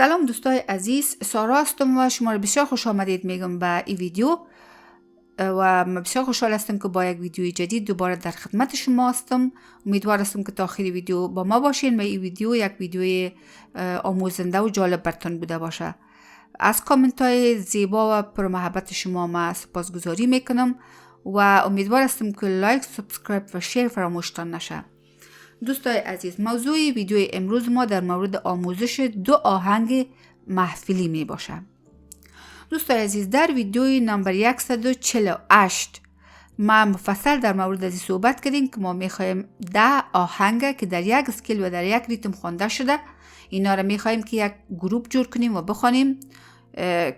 سلام دوستای عزیز، سارا هستم و شما رو بسیار خوش آمدید میگم به این ویدیو و من بسیار خوشحال هستم که با یک ویدیوی جدید دوباره در خدمت شما هستم. امیدوار هستم که تا آخر ویدیو با ما باشین و این ویدیو یک ویدیوی آموزنده و جالب براتون بوده باشه. از کامنت های زیبا و پرمحبت شما ما سپاسگزاری میکنم و امیدوار هستم که لایک، سابسکرایب و شیر فراموشتان نشه. دوستای عزیز، موضوع ویدیو امروز ما در مورد آموزش 2 آهنگ محفلی می باشه. دوستای عزیز، در ویدیوی نمبر 148 ما مفصل در مورد از صحبت کردیم که ما می خواهیم 10 آهنگ که در یک اسکیل و در یک ریتم خوانده شده، اینا را می خواهیم که یک گروپ جور کنیم و بخوانیم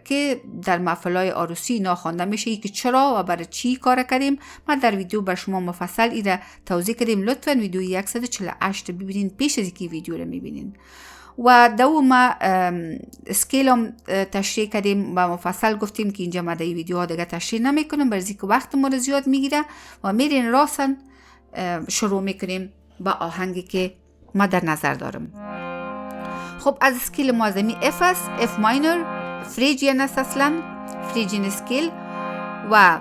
که در محفل‌های عروسی اینا خوانده میشه که چرا و برای چی کار کردیم. ما در ویدیو بر شما مفصل ایره توضیح کردیم. لطفاً ویدیو 148 ببینین پیش از اینکه ویدیو رو میبینین. و دوما اسکیلم تشریح کردیم و مفصل گفتیم که اینجا ما در این ویدیوها دیگه تشریح نمیکنم برای اینکه وقت ما رو زیاد میگیره و میرین راسن شروع میکنیم با آهنگی که ما در نظر دارم. خب از اسکیل ما زمین F است، F ماینور، فریجین است اصلا، فریجین اسکیل و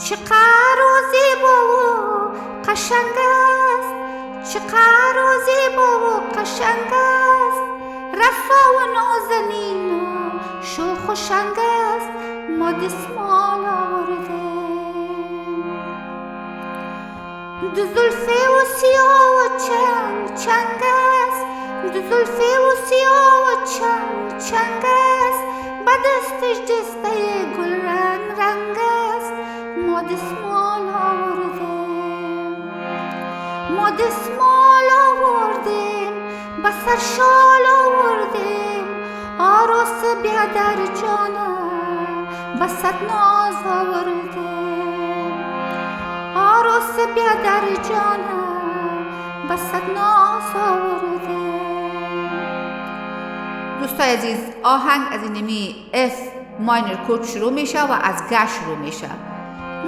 چقدر زیبا و قشنگ است، چقدر زیبا و قشنگ است، رسا و نازنین و شوخ و شنگ است، ما دستمال آورده دو زلفه و سیاه و چنگ چنگ است، دو زلفه و سیاه و چنگ چنگ است، با دستش دسته گل رنگ رنگ است، ما دستمال آوردیم، ما دستمال آوردیم، با سر شال آوردیم، آراس بیا در جانم با صد ناز آوردیم، آراس بیا در جانم با صد ناز آوردیم. دوستای عزیز، آهنگ از اینمی F ماینور کورد شروع میشه و از G شروع میشه.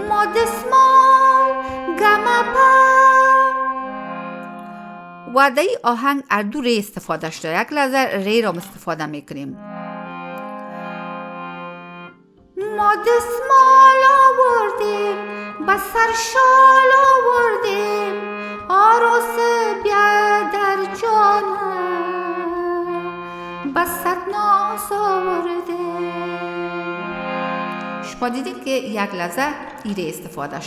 ما دستمال گما پا و در این آهنگ از 2 ری استفاده شده. یک لحظه ری را استفاده میکنیم. ما دستمال آوردیم، با سر شال آوردیم، آراس بیا در جانم با صد ناز آوردیم. شما دیدید که یک لحظه ایره استفاده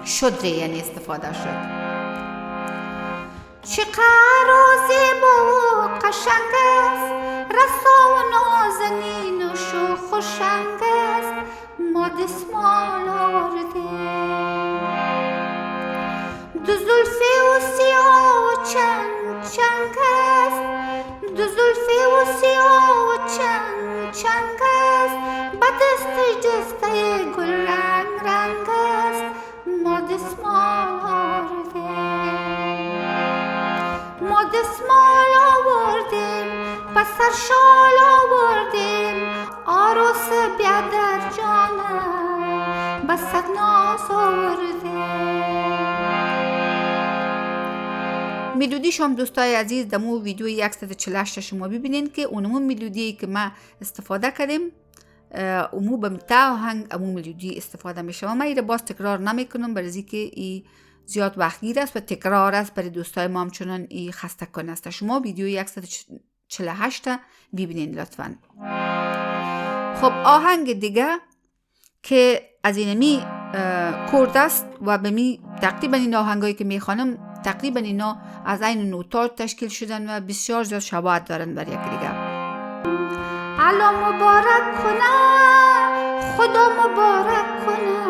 شد ری یعنی استفاده شد. چقدر زیبا و قشنگ است، رسا و نازنین و شوخ و شنگ است، ما دستمال آوردیم، دو زلفه و سیاه و چنگ چنگ است، دو زلفه و سیاه و چنگ چنگ است، با دستش دسته گل رنگ رنگ است، ما دستمال آوردیم، ما دستمال آوردیم، با سر شال آوردیم، آراس بیا در جانم با صد ناز آوردیم. ملودی شما دوستای عزیز دمو ویدیو 148 شما ببینین که اونمون ملودی که ما استفاده کردیم امو به متا آهنگ امو ملودی استفاده میشه و من ایره باز تکرار نمیکنم برای اینکه ای زیاد وقتگیر است و تکرار است برای دوستای ما همچنان ای خسته کننده است. شما ویدیو 148 ببینین لطفاً. خب آهنگ دیگه که از اینمی کورد است و به می تقریبا این آهنگایی که میخوانم تقریبا اینا از این نوتات تشکیل شدن و بسیار زیاد شباهت دارن بر یک دیگه. الله مبارک کنه، خدا مبارک کنه،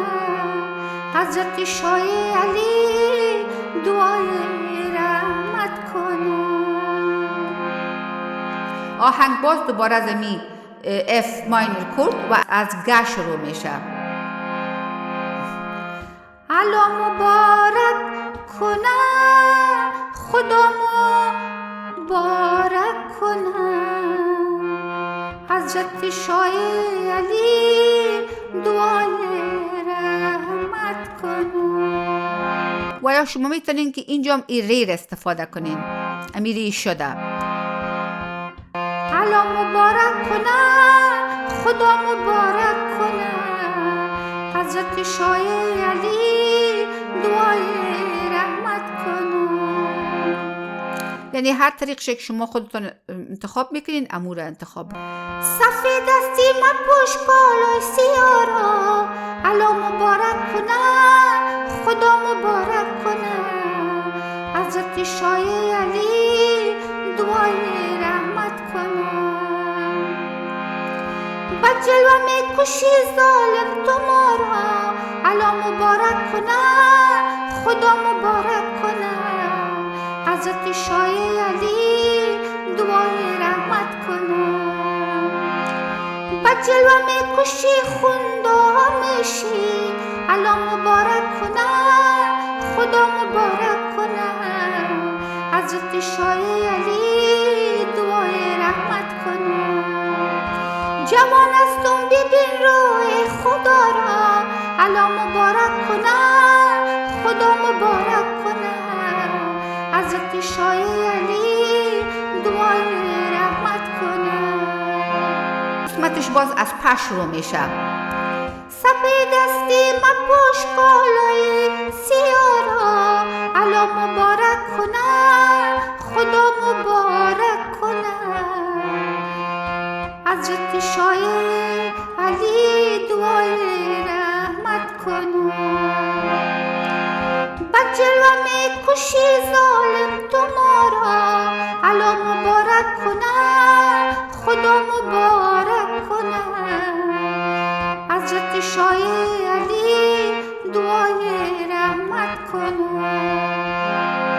حضرت شاه علی دعای رحمت کنه. آهنگ باز دوباره از می F ماینور کورد و از G شروع میشه. الله مبارک کنه، خدا مبارک کنه، حضرت شاه علی دعای رحمت کنه. و یا شما میتونین که اینجا ای ری استفاده کنین. امیری شده. الله مبارک کنه، خدا مبارک کنه، حضرت شاه علی دعای رحمت کنه. یعنی هر طریقش که شما خودتون انتخاب میکنین امور انتخاب. سفید دستی مپوش کالای سیارا، الله مبارک کنه، خدا مبارک کنه، حضرت شاه علی دعای رحمت کنه. بجلوه میکشی ظالم تو ما را، الله مبارک کنه، خدا مبارک کنه، حضرت شاه علی دعای رحمت کنه. بجلوه میکشی خوندار میشی، الله مبارک کنه، خدا مبارک کنه، حضرت شاه علی دعای رحمت کنه. جوان هستم ببین روی خدا را، الله مبارک کنه، خدا مبارک کنه، حضرت شاه علی دعای رحمت کنه. قسمتش باز از پش رو میشه. سفید دستی مپوش کالای سیارا، الله مبارک کنه، خدا مبارک کنه، حضرت شاه علی دعای رحمت کنه. بجلوه میکشی ظالم تو ما را، الله مبارک کنه، خدا مبارک کنه، حضرت شاه علی دعای رحمت کنه.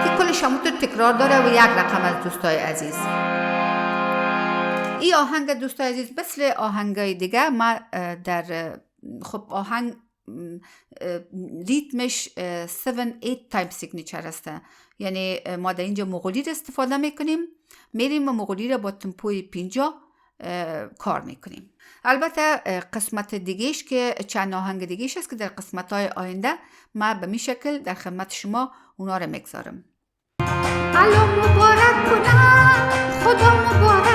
که کلش همونطور تکرار داره و یک رقم از دوستای عزیز. این آهنگ دوستای عزیز مثل آهنگای دیگه ما در خب آهنگ ریتمش 7-8 تایم سیگنیچر هسته، یعنی ما در اینجا مغولی رو استفاده میکنیم، میریم و مغولی رو با تمپوی 50 کار میکنیم. البته قسمت دیگهش که چند آهنگ دیگهش هست که در قسمت های آینده ما به می شکل در خدمت شما اونا رو میگذارم. الله مبارک کنه، خدا مبارک